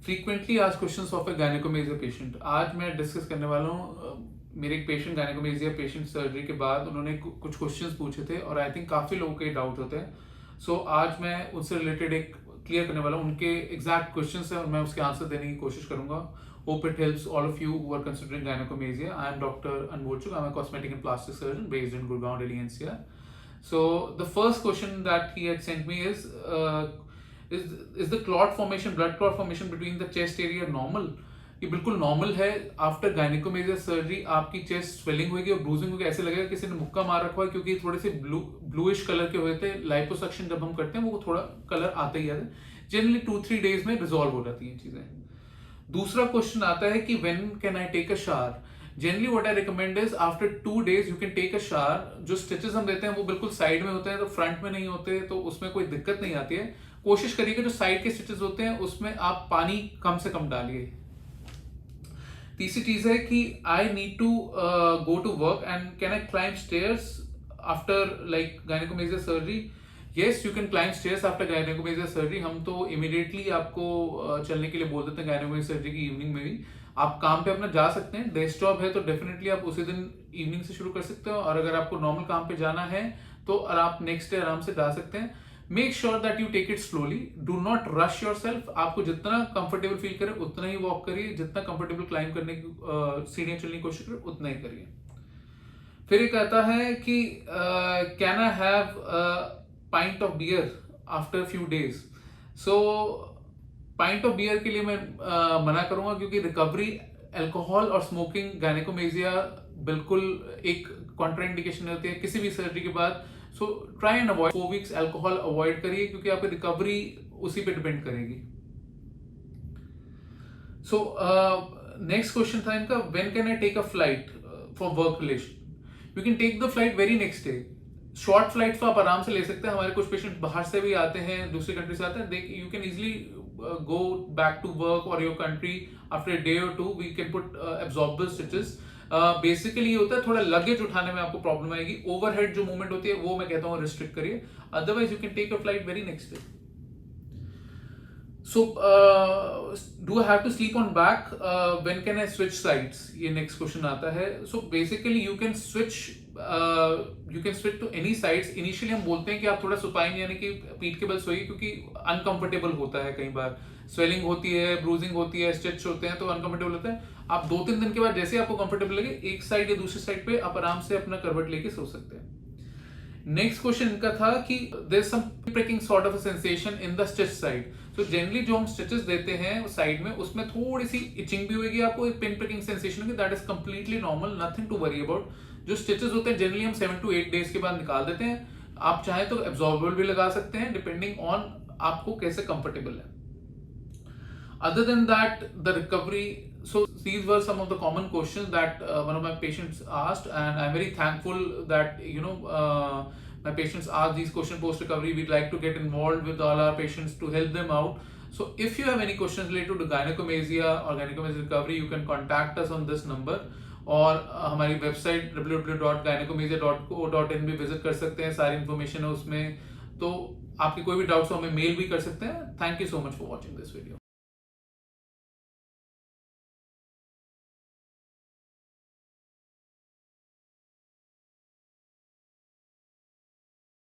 Frequently आज questions of A गायनेकोमेजिया patient. आज मैं डिस्कस करने वाला हूँ मेरे एक पेशेंट गायनेकोमेजिया पेशेंट सर्जरी के बाद उन्होंने कुछ क्वेश्चंस पूछे थे और आई थिंक काफ़ी लोगों के डाउट होते हैं। सो आज मैं उनसे रिलेटेड एक क्लियर करने वाला हूँ, उनके एग्जैक्ट क्वेश्चंस हैं और मैं उसके आंसर देने की कोशिश करूंगा। Hope it helps all of you who are considering gynecomastia. I am Dr. Anmol Chugh. I'm a cosmetic and plastic surgeon based in Gurgaon, Delhi NCR. So the first question that he had sent me is the clot formation, blood clot formation between the chest area normal? ये बिल्कुल normal है। After gynecomastia surgery आपकी chest swelling होगी और bruising होगी, ऐसे लगेगा किसी ने मुक्का मार रखा है, क्योंकि थोड़े से ब्लूइश कलर के हुए थे। लाइपोसक्शन जब हम करते हैं वो थोड़ा कलर आता ही आता है। जनरली 2-3 डेज में रिजॉल्व हो जाती हैं चीजें। दूसरा क्वेश्चन आता है कि when can I take a shower? Generally what I recommend is after 2 days you can take a shower. जो स्टिचेस हम देते हैं वो बिल्कुल साइड में होते हैं, तो फ्रंट में नहीं होते, तो उसमें कोई दिक्कत नहीं आती है। कोशिश करिएगा जो साइड के स्टिचेस होते हैं उसमें आप पानी कम से कम डालिए। तीसरी चीज है कि I need to go to work and can I climb stairs after like gynecomastia surgery? Yes, you can climb stairs after gynecomastia surgery. हम तो इमीडिएटली आपको चलने के लिए बोल देते हैं गायनेकोमेजिया सर्जरी की इवनिंग में भी। आप काम पे अपना जा सकते हैं, डे जॉब है तो डेफिनेटली आप उसी दिन इवनिंग से शुरू कर सकते हो, और अगर आपको नॉर्मल काम पे जाना है तो आप नेक्स्ट डे आराम से जा सकते हैं। Make sure that you take it slowly, do not rush yourself. आपको जितना कंफर्टेबल फील करे उतना ही वॉक करिए, जितना कंफर्टेबल क्लाइंब करने की सीढ़ियां चलने की कोशिश करिए उतना ही करिए। फिर ये कहता है कि can I have pint of beer after few days? So pint of beer के लिए मैं मना करूंगा, क्योंकि रिकवरी अल्कोहल और स्मोकिंग गायनेकोमेजिया बिल्कुल एक कॉन्ट्राइंडिकेशन होती है किसी भी सर्जरी के बाद। So try and avoid 4 weeks alcohol avoid करिए, क्योंकि आपकी रिकवरी उसी पे डिपेंड करेगी। सो नेक्स्ट क्वेश्चन था इनका, when can I take a flight for work relation? You can take the flight very next day. Short flight तो आप आराम से ले सकते हैं। हमारे कुछ पेशेंट बाहर से भी आते हैं, दूसरी कंट्री से आते हैं। You can easily go back to work or your country after a day or two. We can put absorbable stitches. Basically होता है थोड़ा लगेज उठाने में आपको प्रॉब्लम आएगी, ओवरहेड जो मूवमेंट होती है वो मैं कहता हूँ रिस्ट्रिक्ट करिए, otherwise you can take a flight very next day. So, do I have to sleep on back? When can I switch sides? ये next question आता है। So basically you can switch to any sides. Initially हम बोलते हैं कि आप थोड़ा supine यानी कि पीठ के बल सोइए, क्योंकि uncomfortable होता है, कई बार स्वेलिंग होती है, ब्रूजिंग होती है, स्टिच होते हैं तो अनकंफर्टेबल होता है। आप 2-3 दिन के बाद जैसे आपको कंफर्टेबल लगे एक साइड या दूसरी साइड पे आप आराम से अपना करवट लेके सो सकते हैं। नेक्स्ट क्वेश्चन इनका था कि there some pricking sort of a sensation in the stitch side. So generally जो हम स्टिचेस देते हैं साइड में उसमें थोड़ी सी इचिंग भी होगी, आपको एक पिन प्रिकिंग सेंसेशन होगी, that is completely normal, nothing to worry about. जो स्टिचेस होते हैं जनरली हम 7 to 8 डेज के बाद निकाल देते हैं। आप चाहें तो एब्जॉर्बेबल भी लगा सकते हैं, डिपेंडिंग ऑन आपको कैसे कंफर्टेबल है। Other than that, the recovery. So these were some of the common questions that one of my patients asked, and I'm very thankful that my patients ask these questions post recovery. We'd like to get involved with all our patients to help them out. So if you have any questions related to gynecomastia or gynecomastia recovery, you can contact us on this number, और हमारी website www.gynecomastia.co.in भी visit कर सकते हैं, सारी information है उसमें। तो आपकी कोई भी डाउट्स हो हमें मेल भी कर सकते हैं। Thank you so much for watching this video.